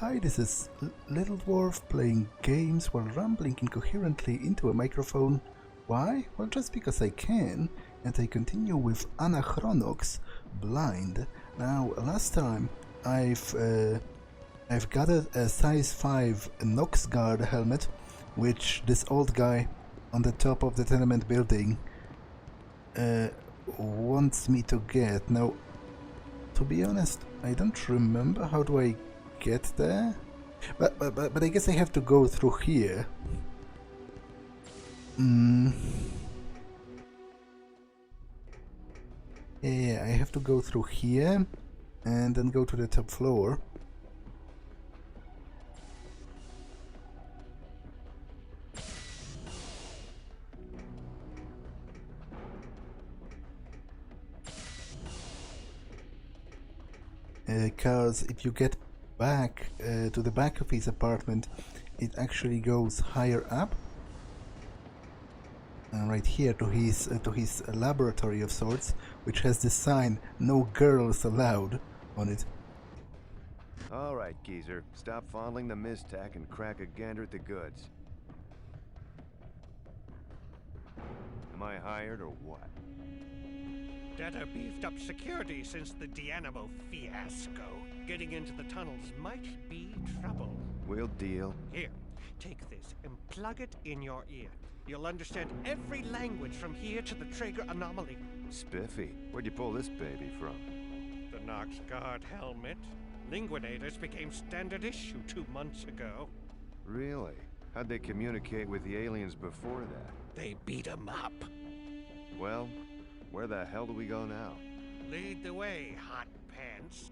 Hi, this is Little Dwarf playing games while rambling incoherently into a microphone. Why? Well, just because I can, and I continue with Anachronox, Blind. Now, last time I've gathered a size 5 Nox guard helmet, which this old guy on the top of the tenement building wants me to get. Now, to be honest, I don't remember how do I get there, but I guess I have to go through here. Yeah, I have to go through here and then go to the top floor. Because if you get back to the back of his apartment, it actually goes higher up, right here to his laboratory of sorts, which has this sign "No girls allowed" on it. All right, geezer, stop fondling the Miztac and crack a gander at the goods. Am I hired or what? Data beefed up security since the Dianimo fiasco. Getting into the tunnels might be trouble. We'll deal. Here, take this and plug it in your ear. You'll understand every language from here to the Traeger anomaly. Spiffy. Where'd you pull this baby from? The Nox Guard helmet. Linguinators became standard issue 2 months ago. Really? How'd they communicate with the aliens before that? They beat 'em up. Well, where the hell do we go now? Lead the way, hot pants.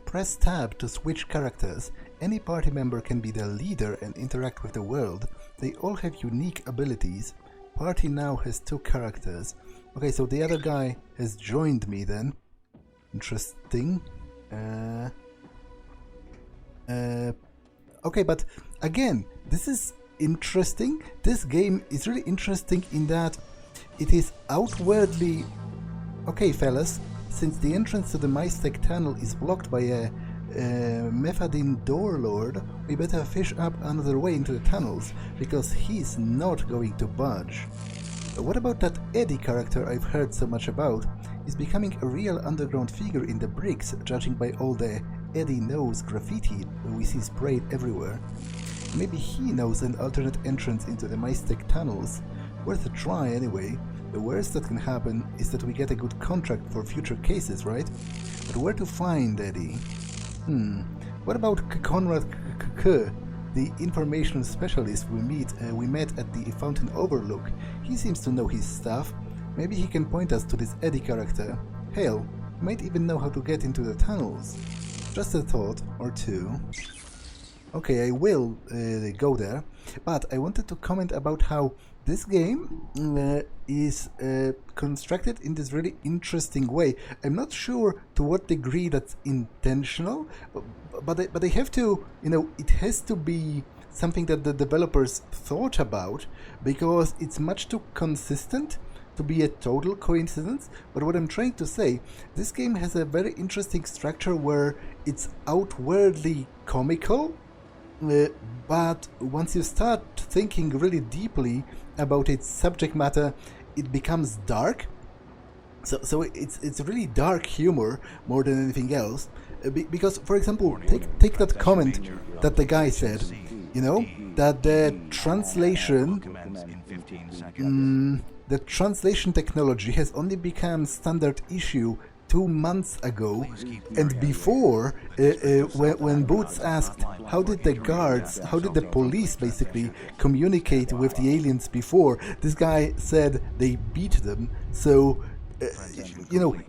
Press tab to switch characters. Any party member can be the leader and interact with the world. They all have unique abilities. Party now has 2 characters. Okay, so the other guy has joined me then. Interesting. Okay, but again, this is interesting. This game is really interesting in that it is outwardly... Okay, fellas, since the entrance to the Miztac tunnel is blocked by a Mephadin door lord, we better fish up another way into the tunnels, because he's not going to budge. What about that Eddie character I've heard so much about? He's becoming a real underground figure in the bricks, judging by all the Eddie knows graffiti we see sprayed everywhere. Maybe he knows an alternate entrance into the Miztac tunnels. Worth a try anyway. The worst that can happen is that we get a good contract for future cases, right? But where to find Eddie? What about Conrad the information specialist we met at the Fountain Overlook? He seems to know his stuff. Maybe he can point us to this Eddie character. Hell, he might even know how to get into the tunnels. Just a thought or two. Okay, I will go there, but I wanted to comment about how this game is constructed in this really interesting way. I'm not sure to what degree that's intentional, but I have to, it has to be something that the developers thought about, because it's much too consistent to be a total coincidence. But what I'm trying to say, this game has a very interesting structure where it's outwardly comical, but once you start thinking really deeply about its subject matter, it becomes dark. So it's really dark humor more than anything else. Because, for example, take that comment that the guy said, that the translation technology has only become standard issue 2 months ago, and before, when Boots asked how did the police basically communicate with the aliens before, this guy said they beat them. So,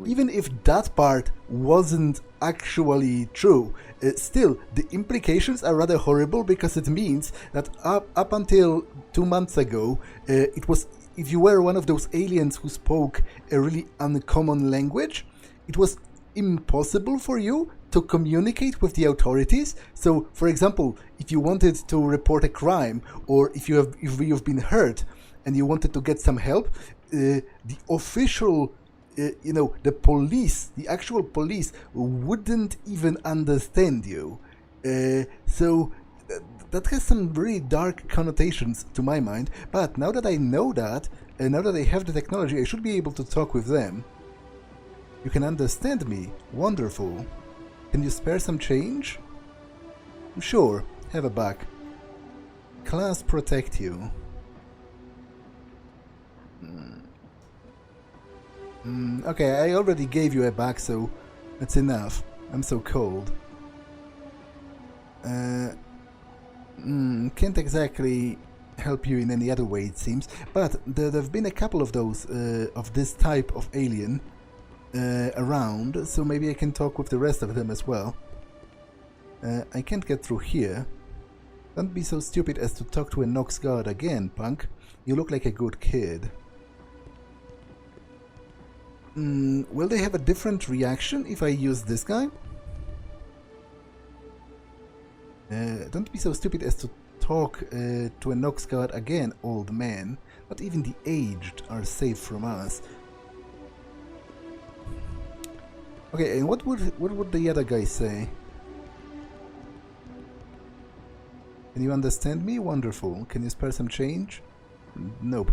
even if that part wasn't actually true, still, the implications are rather horrible, because it means that up until 2 months ago, it was, if you were one of those aliens who spoke a really uncommon language, it was impossible for you to communicate with the authorities. So, for example, if you wanted to report a crime, or if you've been hurt and you wanted to get some help, the official you know, the police, the actual police, wouldn't even understand you. So that has some really dark connotations to my mind. But now that I know that, and now that I have the technology, I should be able to talk with them. You can understand me. Wonderful. Can you spare some change? Sure, have a buck. Class protect you. Okay, I already gave you a buck, so that's enough. I'm so cold. Can't exactly help you in any other way, it seems. But there have been a couple of those, of this type of alien around, so maybe I can talk with the rest of them as well. I can't get through here. Don't be so stupid as to talk to a Nox guard again, punk. You look like a good kid. Will they have a different reaction if I use this guy? Don't be so stupid as to talk to a Nox guard again, old man. Not even the aged are safe from us. Okay, and what would the other guy say? Can you understand me? Wonderful. Can you spare some change? Nope.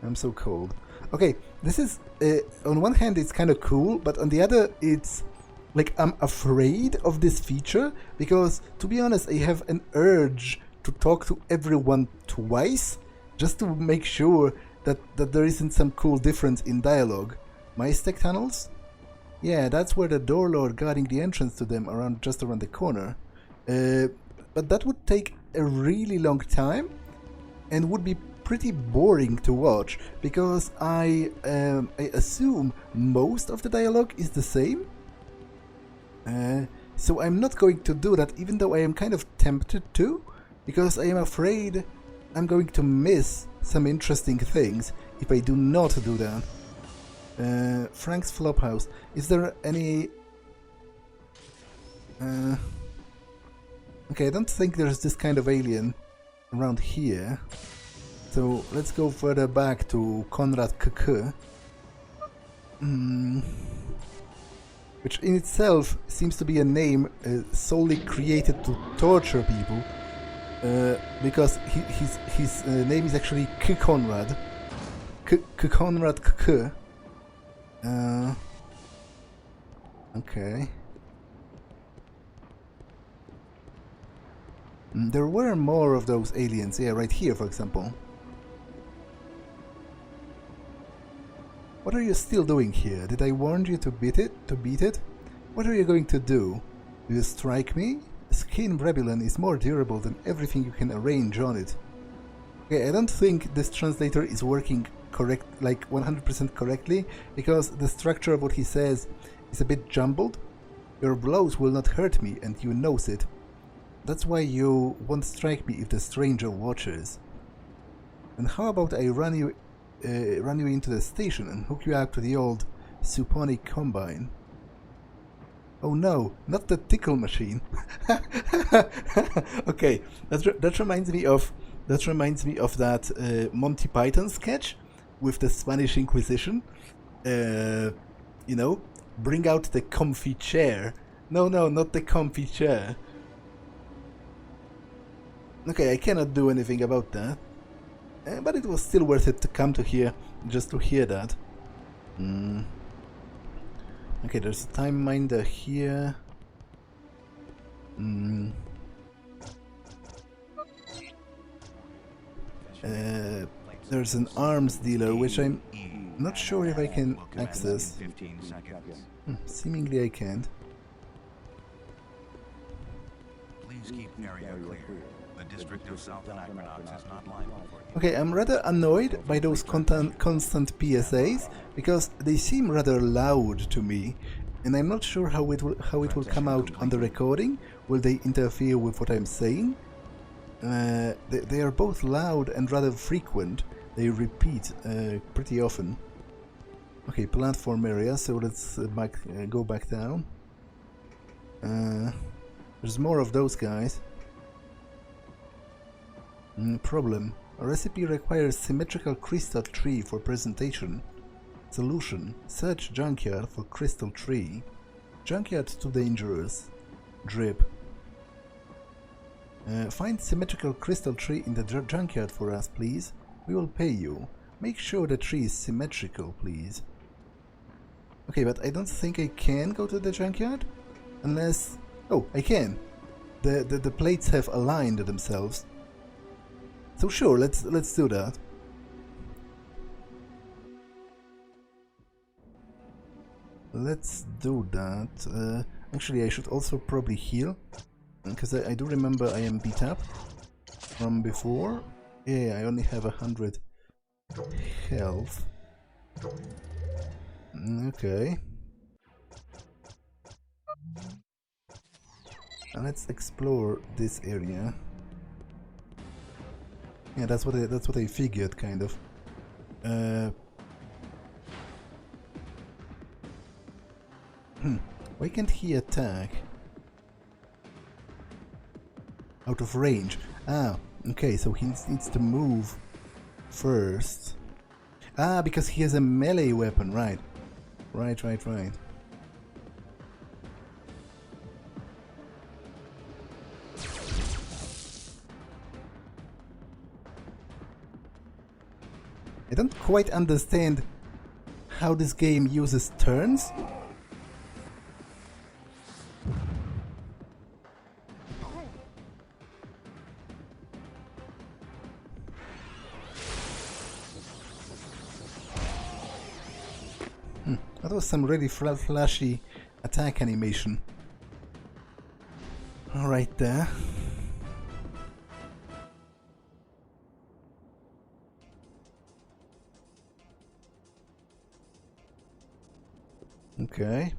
I'm so cold. Okay, this is, on one hand it's kind of cool, but on the other it's like I'm afraid of this feature, because to be honest I have an urge to talk to everyone twice, just to make sure that there isn't some cool difference in dialogue. Maestec tunnels? Yeah, that's where the door lord guarding the entrance to them just around the corner. But that would take a really long time and would be pretty boring to watch, because I assume most of the dialogue is the same. So I'm not going to do that, even though I am kind of tempted to, because I am afraid I'm going to miss some interesting things if I do not do that. Frank's Flophouse. Is there any... Okay, I don't think there's this kind of alien around here. So let's go further back to Konrad KK. Which in itself seems to be a name solely created to torture people. Because his name is actually Konrad. Konrad KK. Okay. There were more of those aliens, yeah, right here, for example. What are you still doing here? Did I warn you to beat it? What are you going to do? Do you strike me? Skin Rebellion is more durable than everything you can arrange on it. Okay, I don't think this translator is working correct, like 100% correctly, because the structure of what he says is a bit jumbled. Your blows will not hurt me, and you knows it. That's why you won't strike me if the stranger watches. And how about I run you into the station and hook you out to the old Suponic Combine? Oh no, not the tickle machine. Okay, that reminds me of that Monty Python sketch with the Spanish Inquisition. You know, bring out the comfy chair. No, not the comfy chair. Okay, I cannot do anything about that. But it was still worth it to come to here just to hear that. Okay, there's a time minder here. There's an arms dealer, which I'm not sure if I can access. Seemingly I can't. Please keep area clear. The district of South Anachronox is not liable for you. Okay, I'm rather annoyed by those constant PSAs, because they seem rather loud to me, and I'm not sure how it will come out on the recording. Will they interfere with what I'm saying? They are both loud and rather frequent. They repeat pretty often. Okay, platform area, so let's go back down. There's more of those guys. Problem. A recipe requires symmetrical crystal tree for presentation. Solution. Search junkyard for crystal tree. Junkyard too dangerous. Drip. Find symmetrical crystal tree in the junkyard for us, please. We will pay you. Make sure the tree is symmetrical, please. Okay, but I don't think I can go to the junkyard unless... Oh, I can. The plates have aligned themselves. So sure, let's do that. Let's do that. Actually, I should also probably heal, because I do remember I am beat up from before. Yeah, I only have 100 health. Okay. And let's explore this area. Yeah, that's what I figured, kind of. Why can't he attack? Out of range. Ah, okay, so he needs to move first. Ah, because he has a melee weapon, right. Right. I don't quite understand how this game uses turns. That was some really flashy attack animation. Right there. Okay.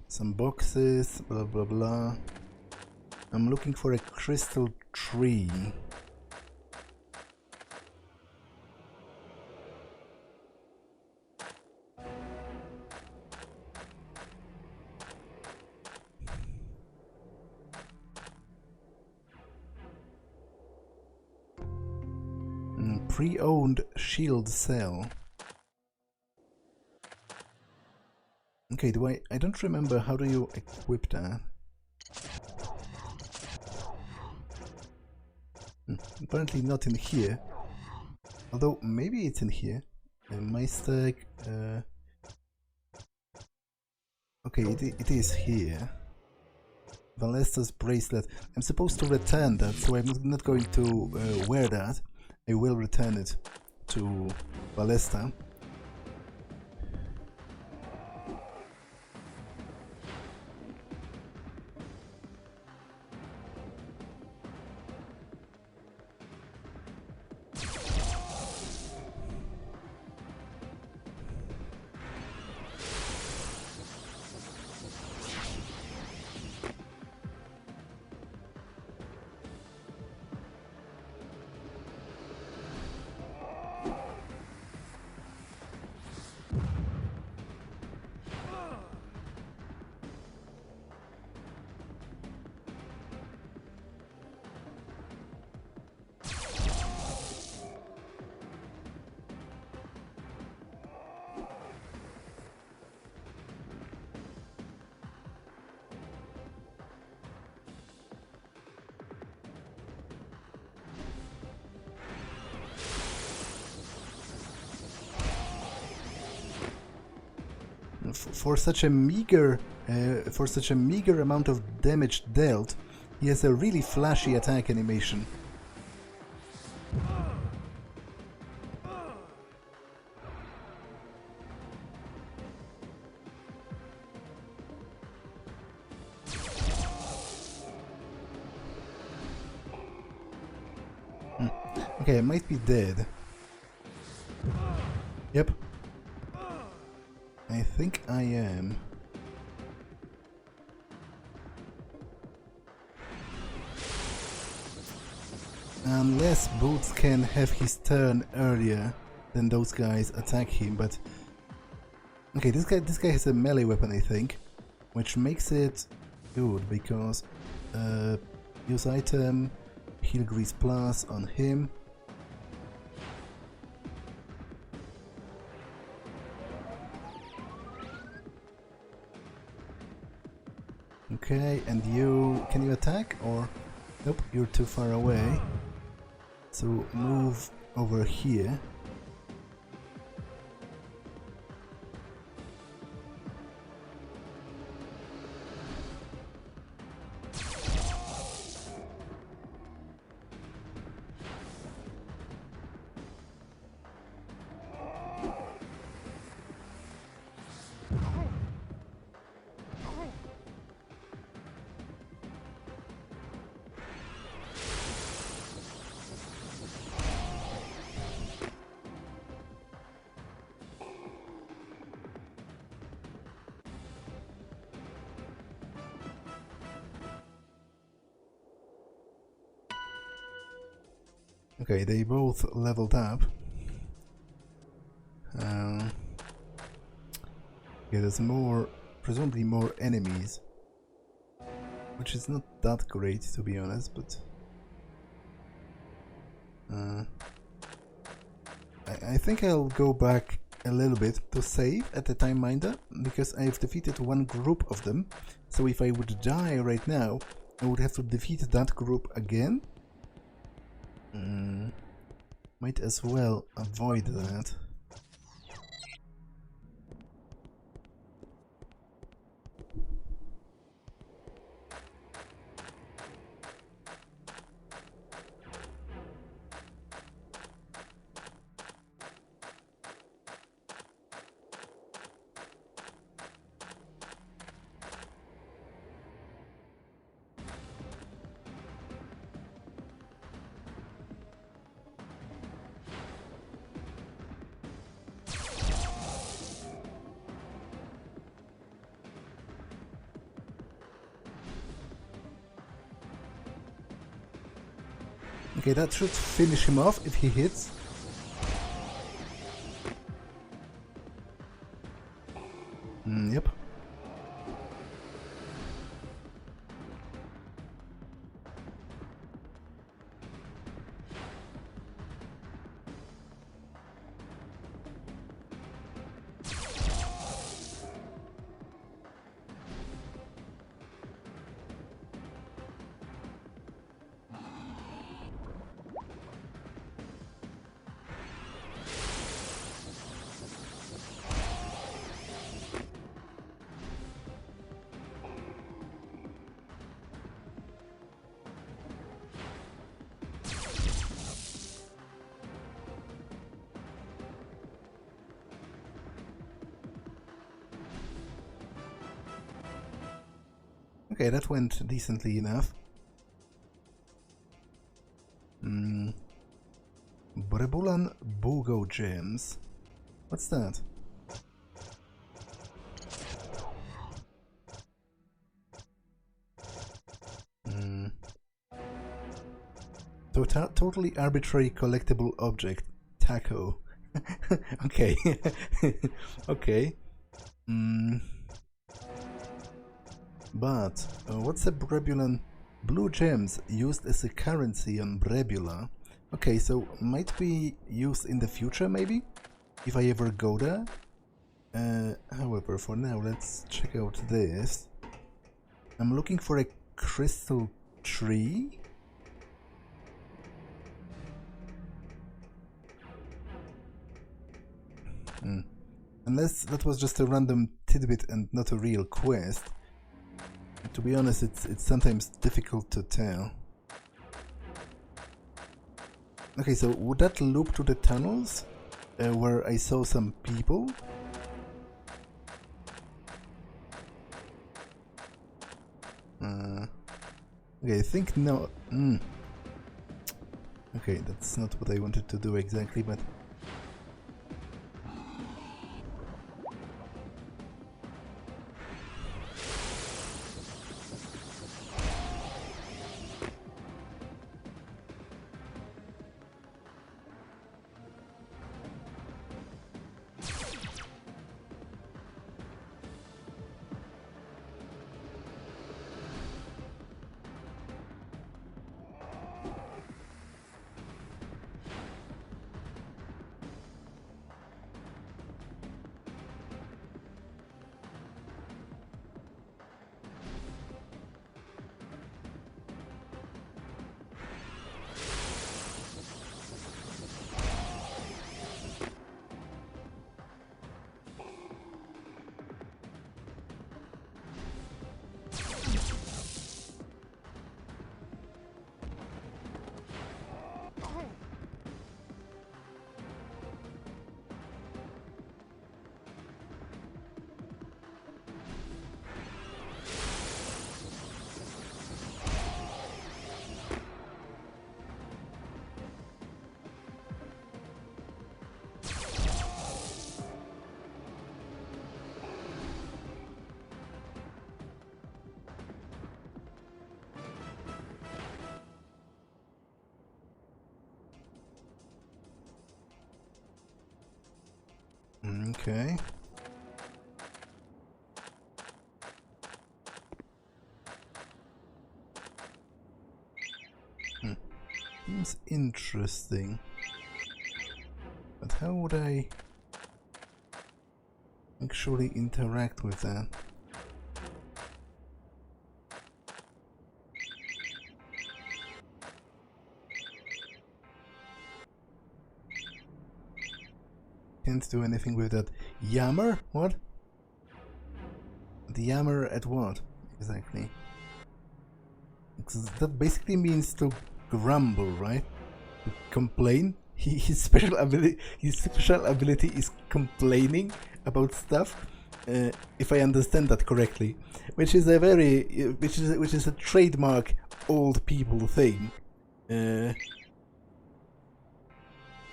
Some boxes, blah blah blah. I'm looking for a crystal tree. Pre-owned shield cell. Okay, I don't remember, how do you equip that? Apparently not in here. Although maybe it's in here. My stack. Okay, it is here. Valesta's bracelet. I'm supposed to return that, so I'm not going to wear that. I will return it to Valesta. For such a meager amount of damage dealt, he has a really flashy attack animation. Okay, I might be dead. Yep. I think I am. Unless Boots can have his turn earlier than those guys attack him, but... Okay, this guy has a melee weapon, I think, which makes it good, because... use item, heal grease plus on him. Okay, and you... can you attack or... nope, you're too far away. So move over here. Okay, they both leveled up. Okay, there's more, presumably more enemies, which is not that great to be honest, but I think I'll go back a little bit to save at the time minder, because I've defeated one group of them, so if I would die right now, I would have to defeat that group again. Might as well avoid that. Okay, that should finish him off if he hits. Yep. Okay, that went decently enough. Brebulan Bogo Gems. What's that? Totally arbitrary collectible object. Taco. Okay. Okay. But what's a Brebulan? Blue gems used as a currency on Brebula. Okay, so might be used in the future maybe? If I ever go there? However, for now, let's check out this. I'm looking for a crystal tree. Unless that was just a random tidbit and not a real quest. To be honest, it's sometimes difficult to tell. Okay, so would that loop to the tunnels where I saw some people? Okay, I think no. Okay, that's not what I wanted to do exactly, but... Okay. Seems interesting. But how would I actually interact with that? Can't do anything with that. Yammer? What? The yammer at what? Exactly. Because that basically means to grumble, right? To complain. His special ability is complaining about stuff. If I understand that correctly, which is a which is a trademark old people thing.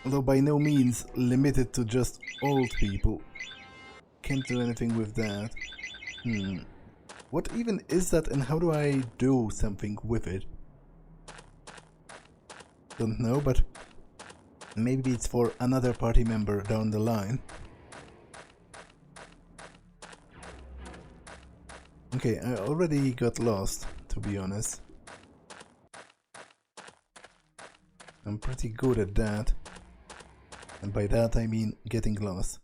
Although by no means limited to just old people. Can't do anything with that. What even is that, and how do I do something with it? Don't know, but maybe it's for another party member down the line. Okay, I already got lost, to be honest. I'm pretty good at that. And by that I mean getting lost.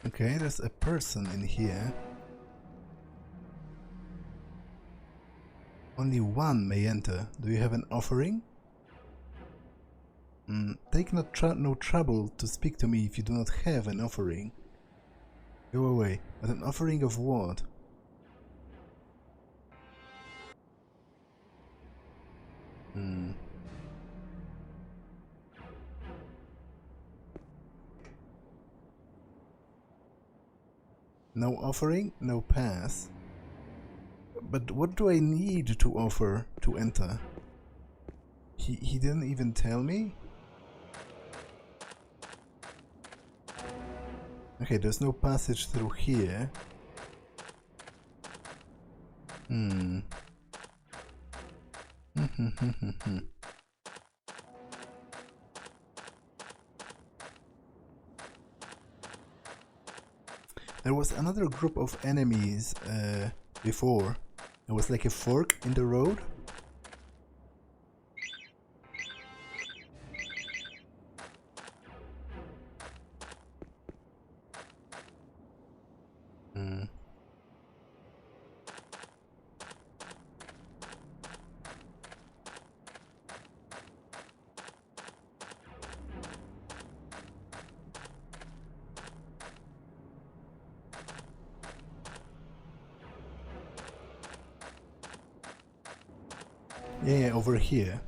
Okay, there's a person in here. Only one may enter. Do you have an offering? Take no trouble to speak to me if you do not have an offering. Go away. But an offering of what? No offering, no pass. But what do I need to offer to enter? He didn't even tell me? Okay, there's no passage through here. There was another group of enemies before. There was like a fork in the road. Yeah, over here.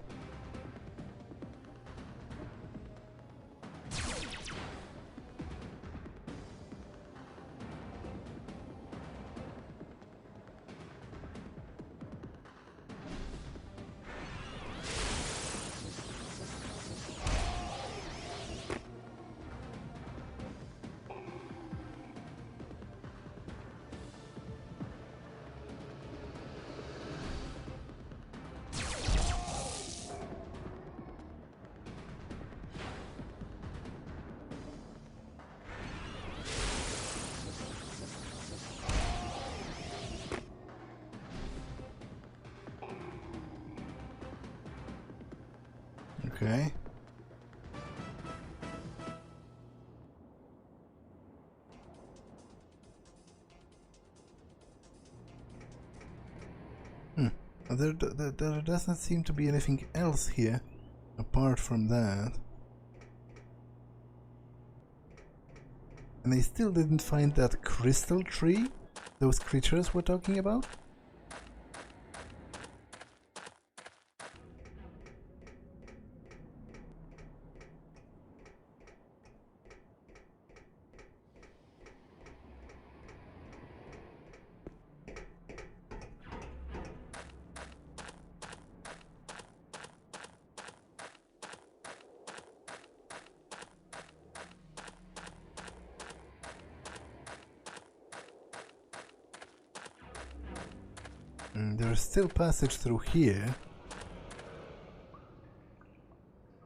There doesn't seem to be anything else here apart from that. And I still didn't find that crystal tree those creatures were talking about. There's still passage through here.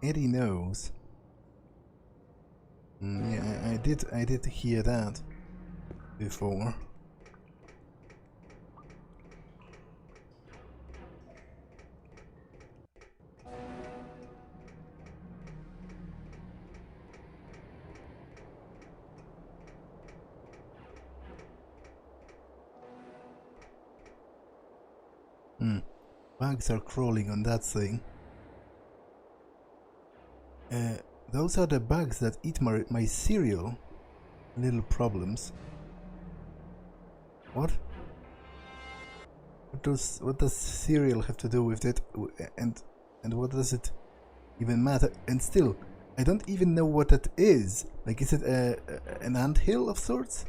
Eddie knows. Yeah, I did hear that before. Bugs are crawling on that thing. Those are the bugs that eat my cereal. Little problems. What? What does cereal have to do with it? And what does it even matter? And still, I don't even know what that is. Like, is it an anthill of sorts?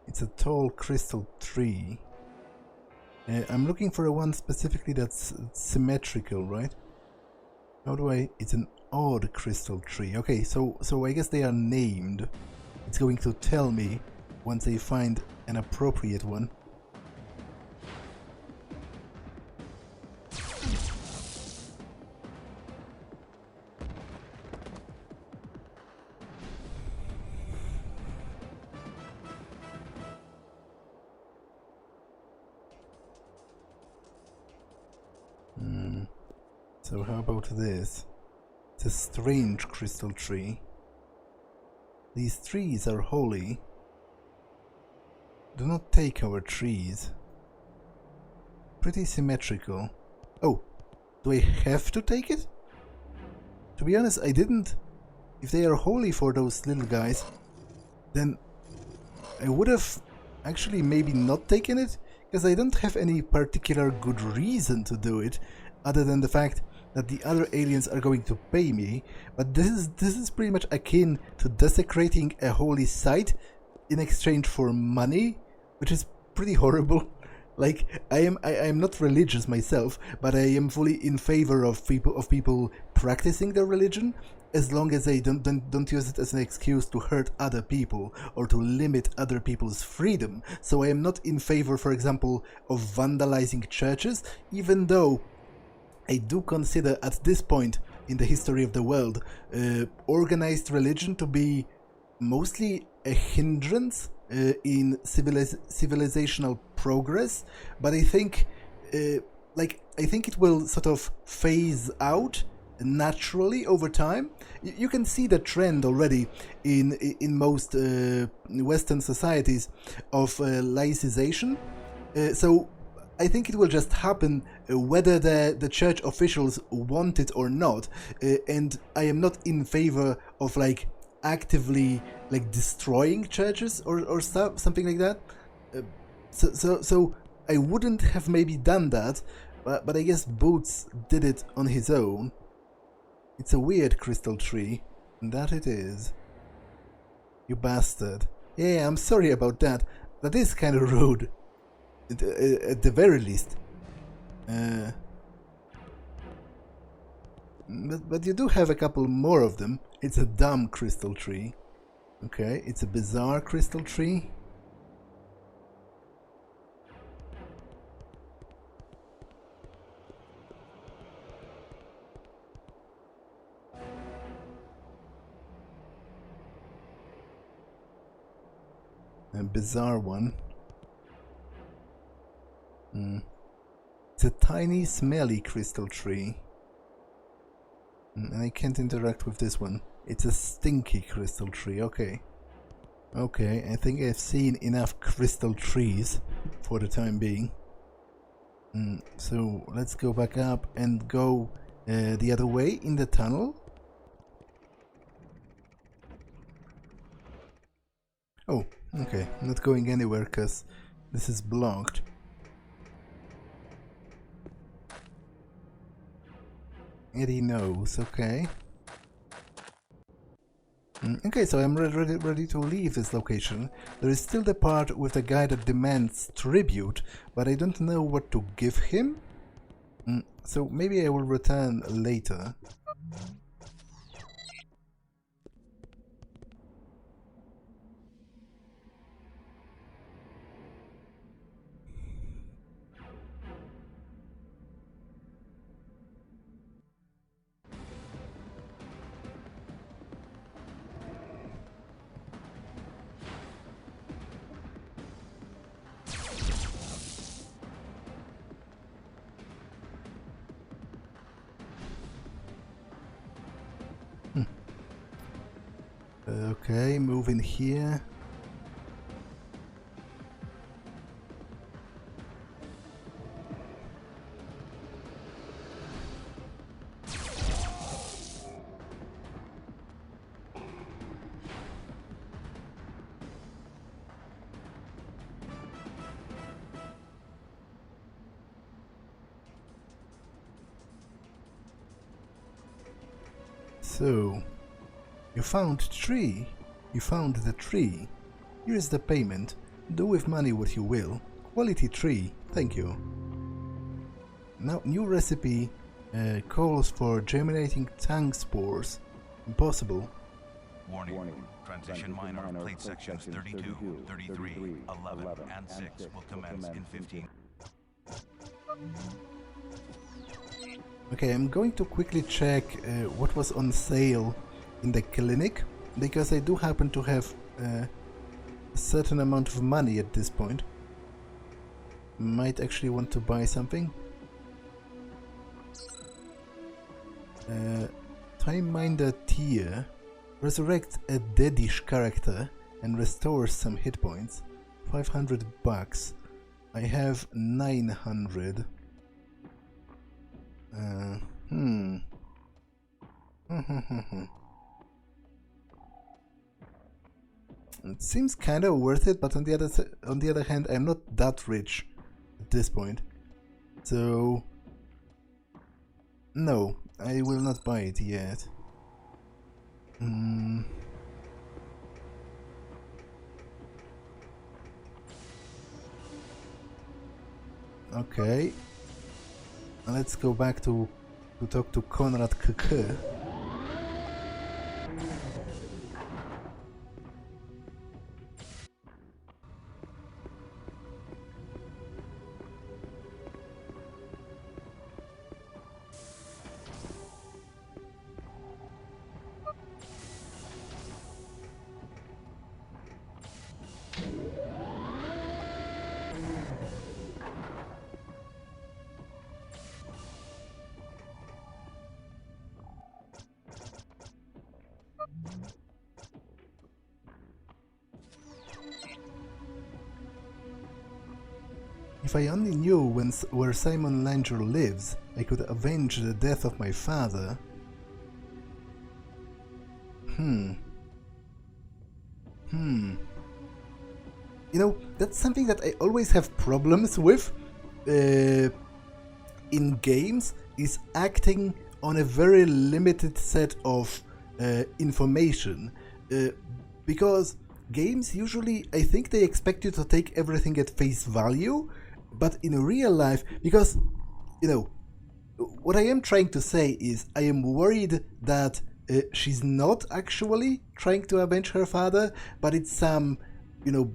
It's a tall crystal tree. I'm looking for a one specifically that's symmetrical, right? How do I... It's an odd crystal tree. Okay, so I guess they are named. It's going to tell me once I find an appropriate one. So how about this? It's a strange crystal tree. These trees are holy. Do not take our trees. Pretty symmetrical. Oh, do I have to take it? To be honest, I didn't. If they are holy for those little guys, then I would have actually maybe not taken it, because I don't have any particular good reason to do it, other than the fact that the other aliens are going to pay me. But this is pretty much akin to desecrating a holy site in exchange for money, which is pretty horrible. Like, I am not religious myself, but I am fully in favor of people practicing their religion, as long as they don't use it as an excuse to hurt other people or to limit other people's freedom. So I am not in favor, for example, of vandalizing churches, even though I do consider at this point in the history of the world organized religion to be mostly a hindrance in civilizational progress, but I think I think it will sort of phase out naturally over time. You can see the trend already in most Western societies of laicization. So I think it will just happen whether the church officials want it or not, and I am not in favor of like actively like destroying churches or stuff, something like that. So I wouldn't have maybe done that, but I guess Boots did it on his own. It's a weird crystal tree, and that it is. You bastard. Yeah, I'm sorry about that. That is kind of rude. At the very least. But you do have a couple more of them. It's a dumb crystal tree. Okay, it's a bizarre crystal tree. A bizarre one. It's a tiny, smelly crystal tree. And I can't interact with this one. It's a stinky crystal tree, okay. Okay, I think I've seen enough crystal trees for the time being. So let's go back up and go the other way in the tunnel. Oh, okay, not going anywhere because this is blocked. Eddie knows, okay. Okay, so I'm ready to leave this location. There is still the part with the guy that demands tribute, but I don't know what to give him. So maybe I will return later. Okay, move in here. So, you found tree. You found the tree. Here is the payment. Do with money what you will. Quality tree. Thank you. Now, new recipe calls for germinating tongue spores. Impossible. Warning. Transition minor of plate sections 32, 33, 11, and 6 will commence in 15. Okay, I'm going to quickly check what was on sale in the clinic, because I do happen to have a certain amount of money at this point. Might actually want to buy something. Time Minder tier resurrects a deadish character and restores some hit points. 500 bucks. I have 900. It seems kind of worth it, but on the other hand, I'm not that rich at this point, so no, I will not buy it yet. Okay, let's go back to talk to Konrad KK. If I only knew where Simon Langer lives, I could avenge the death of my father. You know, that's something that I always have problems with in games, is acting on a very limited set of information. Because games usually, I think they expect you to take everything at face value, but in real life, because, you know, what I am trying to say is I am worried that she's not actually trying to avenge her father, but it's some, you know,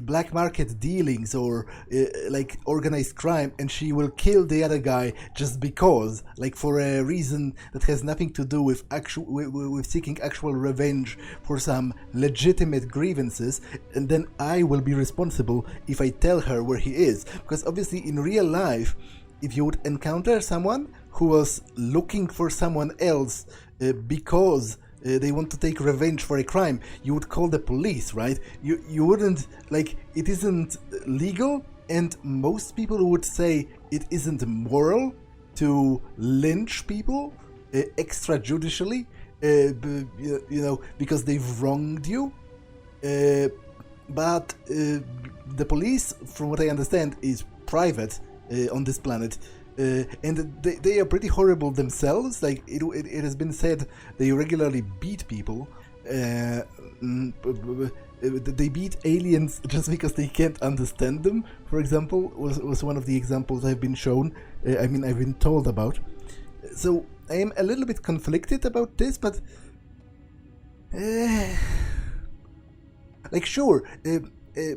black market dealings or like organized crime, and she will kill the other guy just because, like, for a reason that has nothing to do with with seeking actual revenge for some legitimate grievances, and then I will be responsible if I tell her where he is. Because obviously in real life, if you would encounter someone who was looking for someone else because they want to take revenge for a crime, you would call the police, right? You wouldn't, like, it isn't legal, and most people would say it isn't moral to lynch people extrajudicially, you know, because they've wronged you. But the police, from what I understand, is private on this planet. And they are pretty horrible themselves. Like it has been said, they regularly beat people. They beat aliens just because they can't understand them. For example, was one of the examples I've been shown. I've been told about. So I am a little bit conflicted about this, but like sure,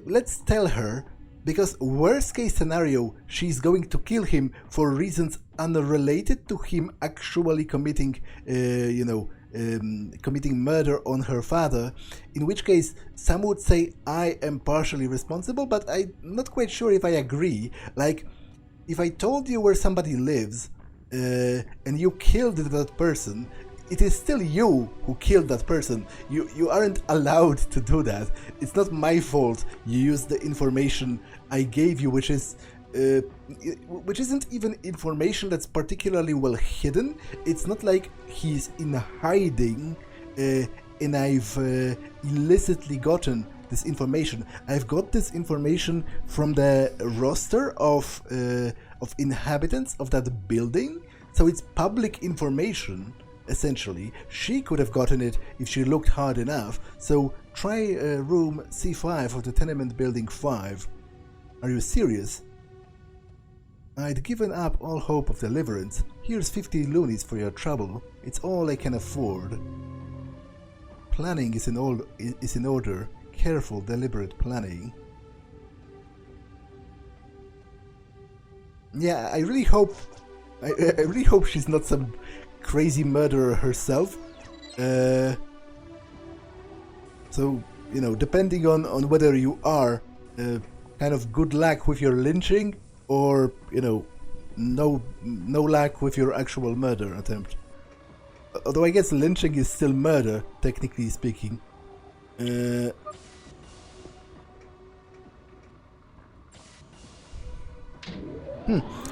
let's tell her. Because worst case scenario, she's going to kill him for reasons unrelated to him actually committing, committing murder on her father. In which case, some would say I am partially responsible, but I'm not quite sure if I agree. Like, if I told you where somebody lives, and you killed that person, it is still you who killed that person. You aren't allowed to do that. It's not my fault you used the information I gave you, which isn't even information that's particularly well hidden. It's not like he's in hiding, and I've illicitly gotten this information. I've got this information from the roster of inhabitants of that building, so it's public information. Essentially, she could have gotten it if she looked hard enough. So try room C5 of the tenement building 5. Are you serious? I'd given up all hope of deliverance. Here's 50 loonies for your trouble. It's all I can afford. Planning is in order. Careful, deliberate planning. Yeah, I really hope she's not some crazy murderer herself. So, you know, depending on whether you are kind of good luck with your lynching or, you know, no luck with your actual murder attempt. Although I guess lynching is still murder, technically speaking.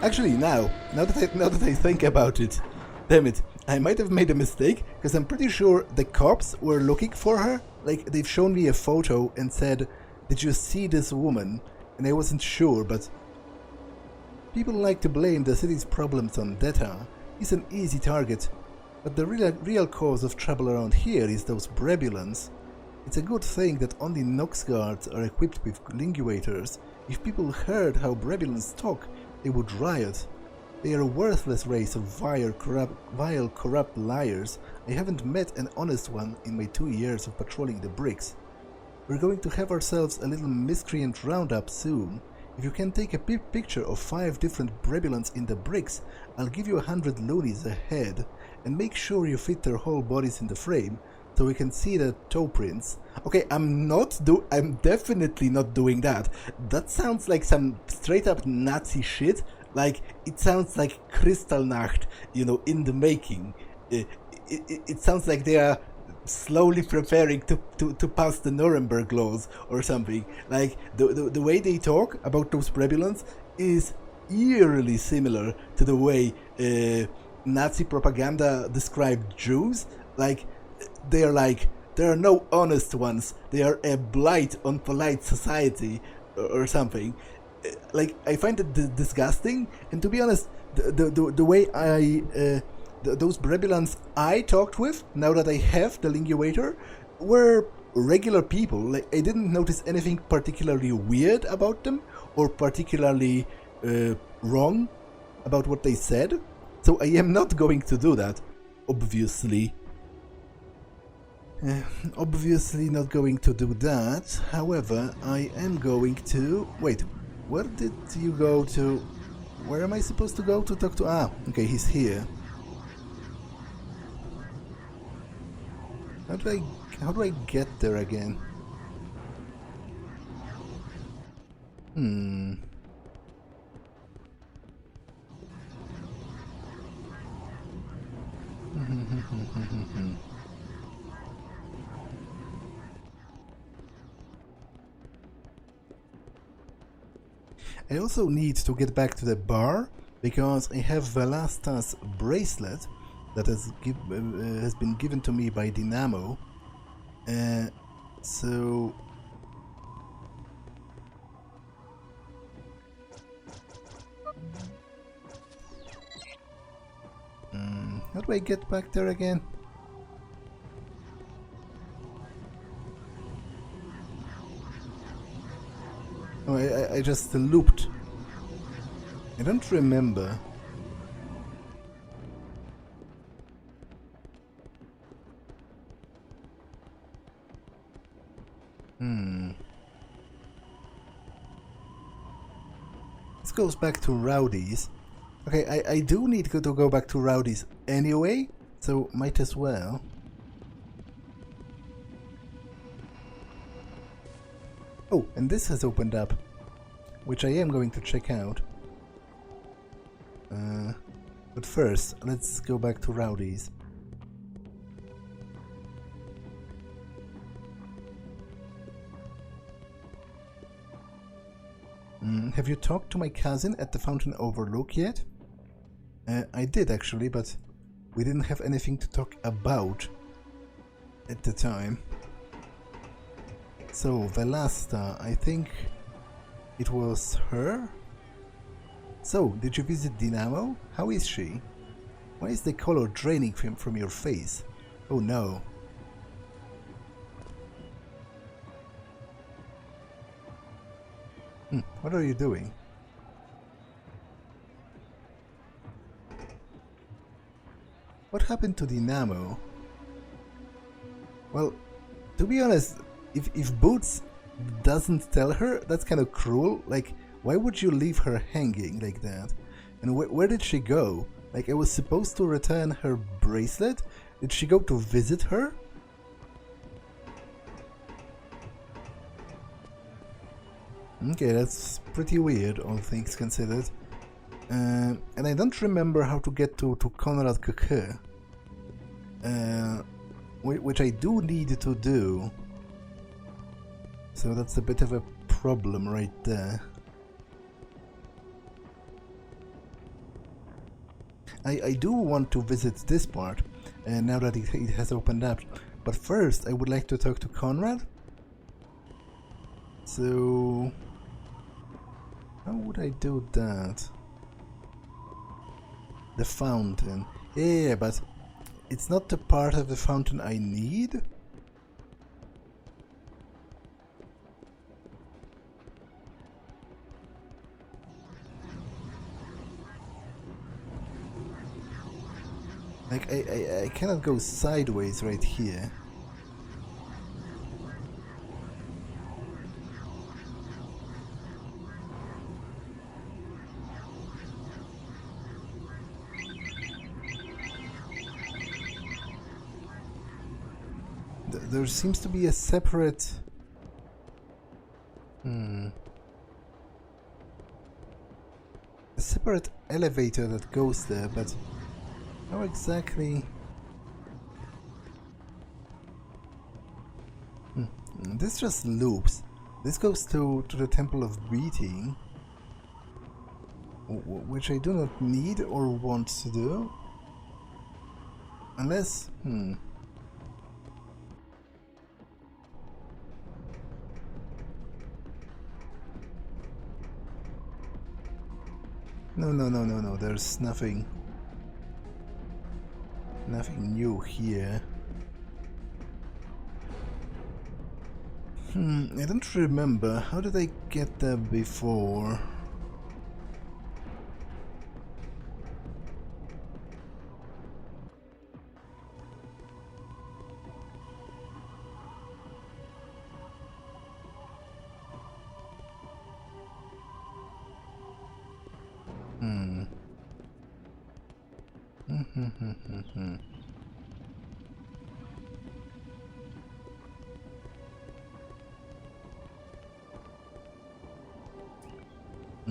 Actually, now that I think about it, damn it, I might have made a mistake, because I'm pretty sure the cops were looking for her. Like, they've shown me a photo and said, "Did you see this woman?" And I wasn't sure, but people like to blame the city's problems on detour. He's an easy target, but the real cause of trouble around here is those Brebulans. It's a good thing that only Nox guards are equipped with linguators. If people heard how Brebulans talk, they would riot. They are a worthless race of vile, corrupt liars. I haven't met an honest one in my 2 years of patrolling the bricks. We're going to have ourselves a little miscreant roundup soon. If you can take a picture of 5 different Brebulans in the bricks, I'll give you 100 loonies a head, and make sure you fit their whole bodies in the frame, so we can see the toe prints. Okay, I'm definitely not doing that. That sounds like some straight up Nazi shit. Like, it sounds like Kristallnacht, you know, in the making. It sounds like they are slowly preparing to pass the Nuremberg laws or something. Like, the way they talk about those Brebulans is eerily similar to the way Nazi propaganda described Jews. Like, there are no honest ones. They are a blight on polite society or something. Like, I find it disgusting, and to be honest, the way those Brebulans I talked with, now that I have the linguator, were regular people. Like, I didn't notice anything particularly weird about them, or particularly wrong about what they said, so I am not going to do that, obviously. Obviously not going to do that. However, I am going to... Wait, where did you go to... Where am I supposed to go to talk to... Ah, okay, he's here. How do I get there again? I also need to get back to the bar because I have Velasta's bracelet that has been given to me by Dynamo. So how do I get back there again? Oh, I just looped. I don't remember. This goes back to Rowdy's. Okay, I do need to go back to Rowdy's anyway, so might as well. Oh, and this has opened up, which I am going to check out. But first, let's go back to Rowdy's. Have you talked to my cousin at the Fountain Overlook yet? I did actually, but we didn't have anything to talk about at the time. So, Velasta, I think it was her? So, did you visit Dynamo? How is she? Why is the color draining from your face? Oh no. What are you doing? What happened to Dynamo? Well, to be honest, if Boots doesn't tell her, that's kind of cruel. Like, why would you leave her hanging like that? And where did she go? Like, I was supposed to return her bracelet? Did she go to visit her? Okay, that's pretty weird, all things considered. And I don't remember how to get to Konrad Kk. Which I do need to do. So that's a bit of a problem right there. I do want to visit this part, now that it has opened up. But first, I would like to talk to Konrad. So, how would I do that? The fountain. Yeah, but it's not the part of the fountain I need. Like, I cannot go sideways right here. There seems to be a separate... a separate elevator that goes there, but how exactly... This just loops. This goes to the Temple of Beating, which I do not need or want to do. Unless... No, there's nothing new here. I don't remember. How did I get there before?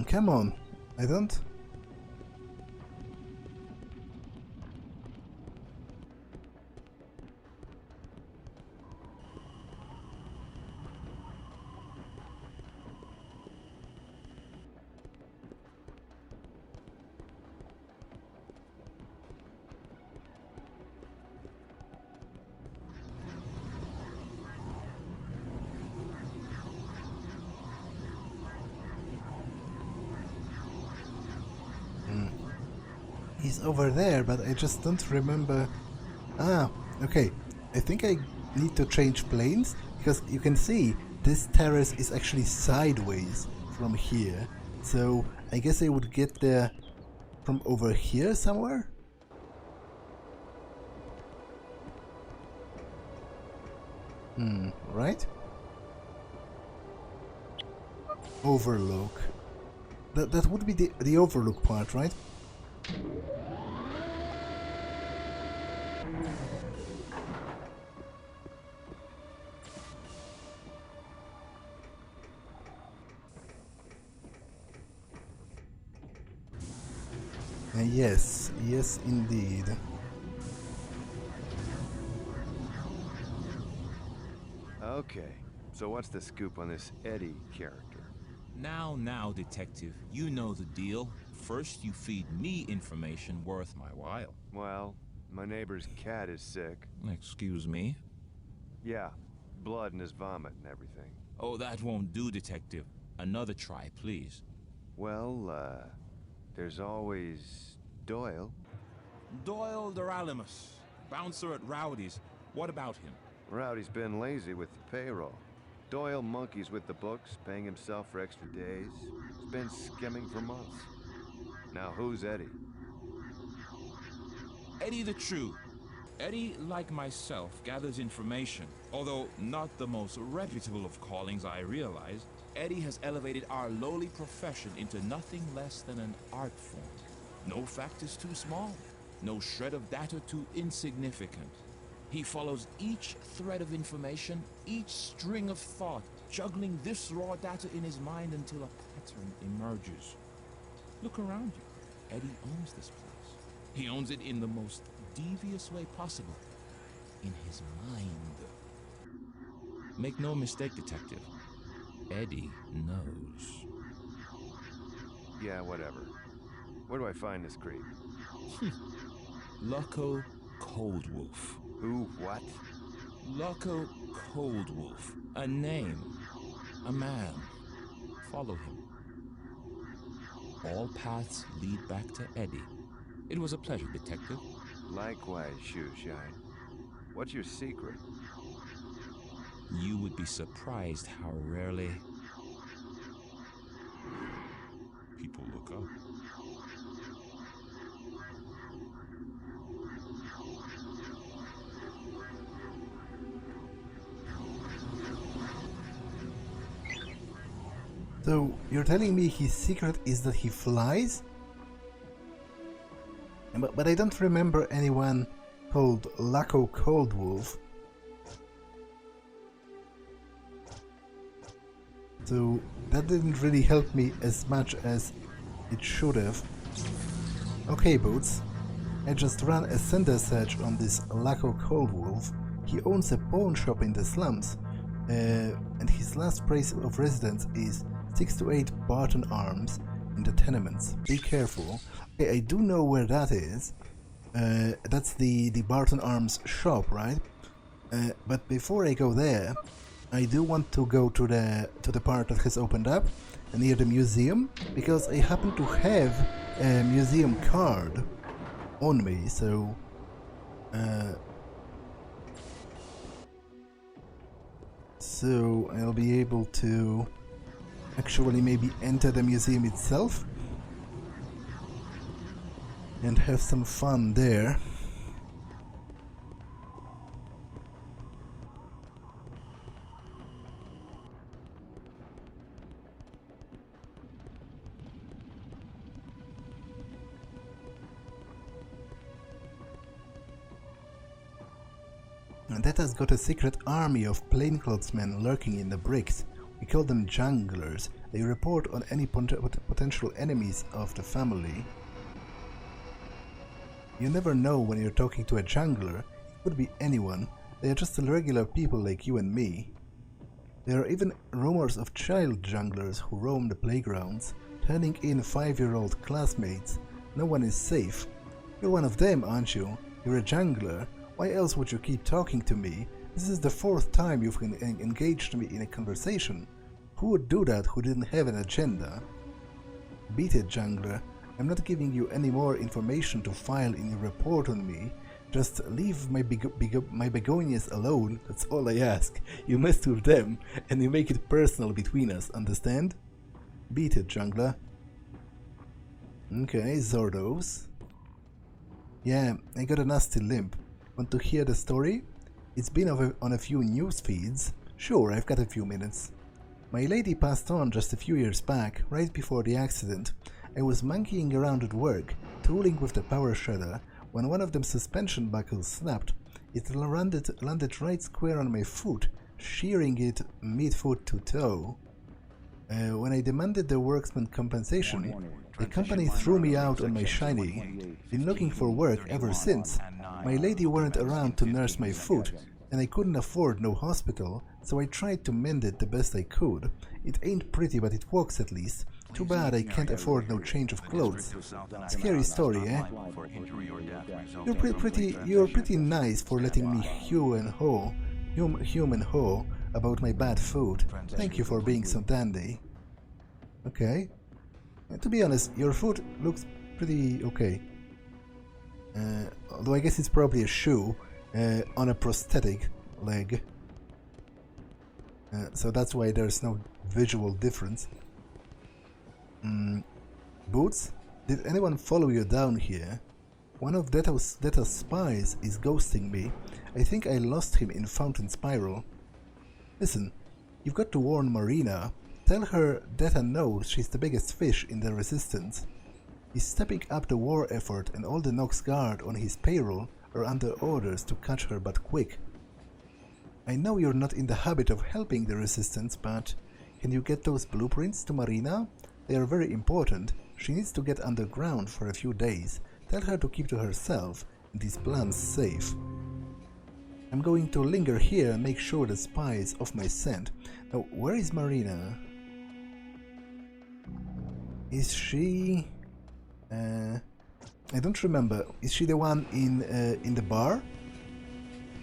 Come on, I don't... he's over there, but I just don't remember. Ah, okay. I think I need to change planes, because you can see this terrace is actually sideways from here. So I guess I would get there from over here somewhere? Right? Overlook. That would be the overlook part, right? Yes, yes indeed. Okay, so what's the scoop on this Eddie character? Now, detective, you know the deal. First, you feed me information worth my while. Well, my neighbor's cat is sick. Excuse me? Yeah, blood in his vomit and everything. Oh, that won't do, detective. Another try, please. Well, there's always Doyle. Doyle Duralimus, bouncer at Rowdy's. What about him? Rowdy's been lazy with the payroll. Doyle monkeys with the books, paying himself for extra days. He's been skimming for months. Now who's Eddie? Eddie the True. Eddie, like myself, gathers information. Although not the most reputable of callings, I realize, Eddie has elevated our lowly profession into nothing less than an art form. No fact is too small. No shred of data too insignificant. He follows each thread of information, each string of thought, juggling this raw data in his mind until a pattern emerges. Look around you. Eddie owns this place. He owns it in the most devious way possible. In his mind. Make no mistake, detective. Eddie knows. Yeah, whatever. Where do I find this creep? Loco Coldwolf. Who? What? Loco Coldwolf. A name. A man. Follow him. All paths lead back to Eddie. It was a pleasure, detective. Likewise, Shoeshine. What's your secret? You would be surprised how rarely people look up. So, you're telling me his secret is that he flies? But I don't remember anyone called Loco Coldwolf. So, that didn't really help me as much as it should have. Okay, Boots. I just ran a sender search on this Loco Coldwolf. He owns a pawn shop in the slums, and his last place of residence is 6 to 8 Barton Arms in the tenements. Be careful. Okay, I do know where that is. That's the Barton Arms shop, right? But before I go there, I do want to go to the part that has opened up near the museum, because I happen to have a museum card on me, so I'll be able to actually maybe enter the museum itself and have some fun there. And that has got a secret army of plainclothesmen lurking in the bricks. We call them junglers. They report on any potential enemies of the family. You never know when you're talking to a jungler. It could be anyone. They are just regular people like you and me. There are even rumors of child junglers who roam the playgrounds, turning in 5-year-old classmates. No one is safe. You're one of them, aren't you? You're a jungler. Why else would you keep talking to me? This is the 4th time you've engaged me in a conversation. Who would do that who didn't have an agenda? Beat it, jungler. I'm not giving you any more information to file in your report on me. Just leave my begonias alone, that's all I ask. You mess with them, and you make it personal between us, understand? Beat it, jungler. Okay, Zordos. Yeah, I got a nasty limp. Want to hear the story? It's been on a few news feeds. Sure, I've got a few minutes. My lady passed on just a few years back, right before the accident. I was monkeying around at work, tooling with the power shredder, when one of them suspension buckles snapped. It landed right square on my foot, shearing it mid-foot to toe. When I demanded the workman compensation, the company threw me out on my shiny. Been looking for work ever since. My lady weren't around to nurse my foot, and I couldn't afford no hospital, so I tried to mend it the best I could. It ain't pretty, but it works at least. Too bad I can't afford no change of clothes. Scary story, eh? You're pretty nice for letting me hum and haw about my bad food. Thank you for being so dandy. Okay. To be honest, your foot looks pretty okay. Although I guess it's probably a shoe on a prosthetic leg. So that's why there's no visual difference. Boots? Did anyone follow you down here? One of Deto's spies is ghosting me. I think I lost him in Fountain Spiral. Listen, you've got to warn Marina. Tell her Deta knows she's the biggest fish in the Resistance. He's stepping up the war effort, and all the Nox Guard on his payroll are under orders to catch her, but quick. I know you're not in the habit of helping the Resistance, but can you get those blueprints to Marina? They are very important. She needs to get underground for a few days. Tell her to keep to herself and these plans safe. I'm going to linger here and make sure the spy is off my scent. Now, where is Marina? Is she... I don't remember. Is she the one in the bar?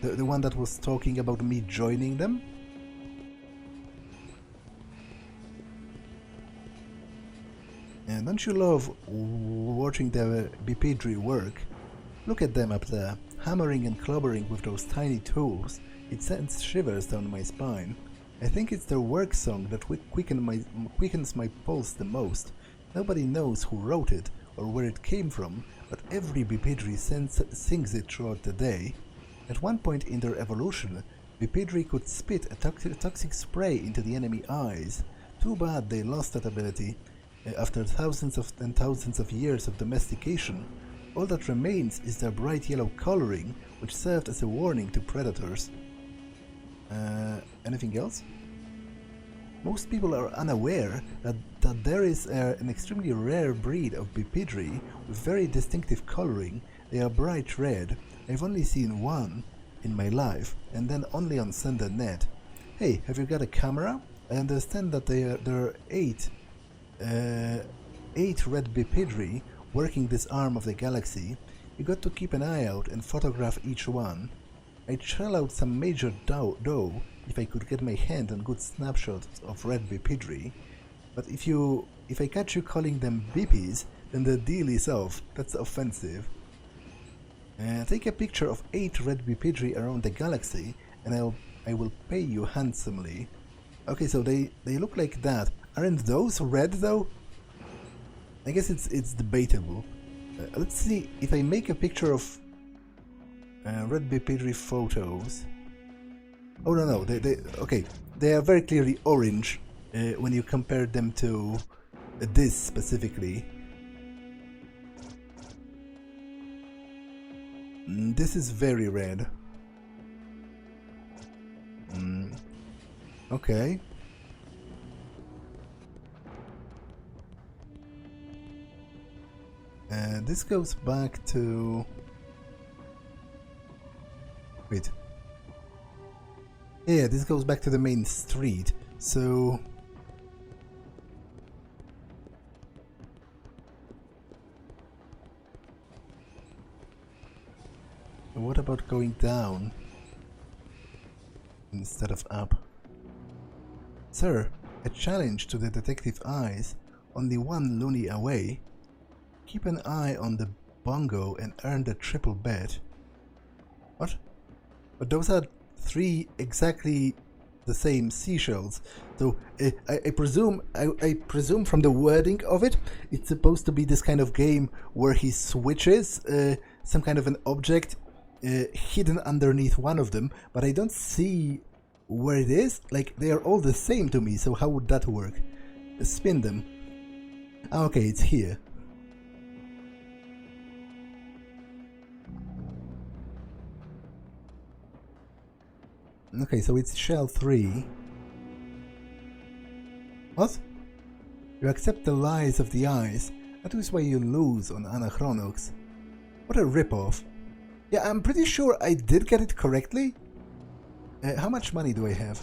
The one that was talking about me joining them? And don't you love watching the Bipidri work? Look at them up there, hammering and clobbering with those tiny tools. It sends shivers down my spine. I think it's their work song that quickens my pulse the most. Nobody knows who wrote it or where it came from, but every Bipidri sings it throughout the day. At one point in their evolution, Bipidri could spit a toxic spray into the enemy eyes. Too bad they lost that ability. After thousands of years of domestication, all that remains is their bright yellow coloring, which served as a warning to predators. Anything else? Most people are unaware that there is an extremely rare breed of Bipidri with very distinctive coloring. They are bright red. I've only seen one in my life, and then only on SenderNet. Hey, have you got a camera? I understand that there are 8 red Bipidri working this arm of the galaxy. You got to keep an eye out and photograph each one. I'd shell out some major dough if I could get my hand on good snapshots of red Bipidri. But if I catch you calling them Bippies, then the deal is off. That's offensive. Take a picture of 8 red Bipidri around the galaxy, and I will pay you handsomely. Okay, so they look like that. Aren't those red though? I guess it's debatable. Let's see if I make a picture of red Bipidri photos. Oh no, they are very clearly orange when you compare them to this specifically. This is very red. Okay. This goes back to... Wait. Yeah, this goes back to the main street, so... What about going down instead of up? Sir, a challenge to the detective eyes, only one loony away. Keep an eye on the bongo and earn the triple bet. What? But those are 3 exactly the same seashells. So I presume from the wording of it, it's supposed to be this kind of game where he switches some kind of an object hidden underneath one of them, but I don't see where it is. Like, they are all the same to me, so how would that work? Spin them. Okay, it's here. Okay, so it's shell 3. What? You accept the lies of the eyes. That is why you lose on Anachronox. What a ripoff. Yeah, I'm pretty sure I did get it correctly. How much money do I have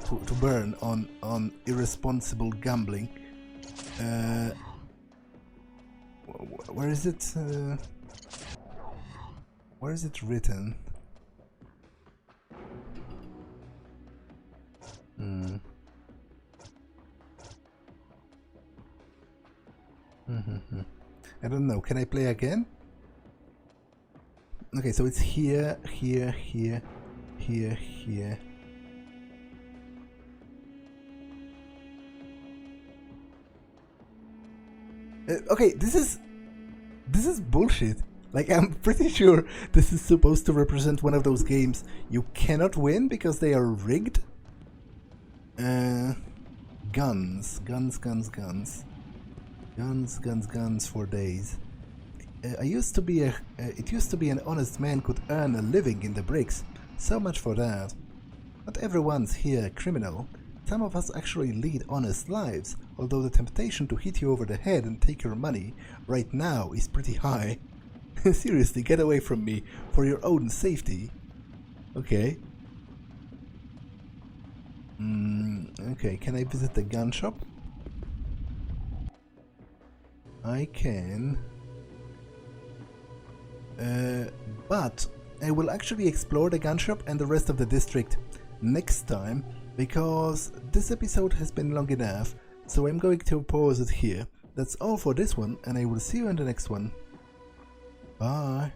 to burn on irresponsible gambling? Where is it? Where is it written? I don't know. Can I play again? Okay, so it's here, here, here, here, here. Okay, this is bullshit. Like, I'm pretty sure this is supposed to represent one of those games you cannot win because they are rigged. Guns for days. It used to be an honest man could earn a living in the bricks. So much for that. Not everyone's here a criminal. Some of us actually lead honest lives, although the temptation to hit you over the head and take your money right now is pretty high. Seriously, get away from me for your own safety. Okay. Okay, can I visit the gun shop? I can. But I will actually explore the gun shop and the rest of the district next time, because this episode has been long enough, so I'm going to pause it here. That's all for this one, and I will see you in the next one. Bye!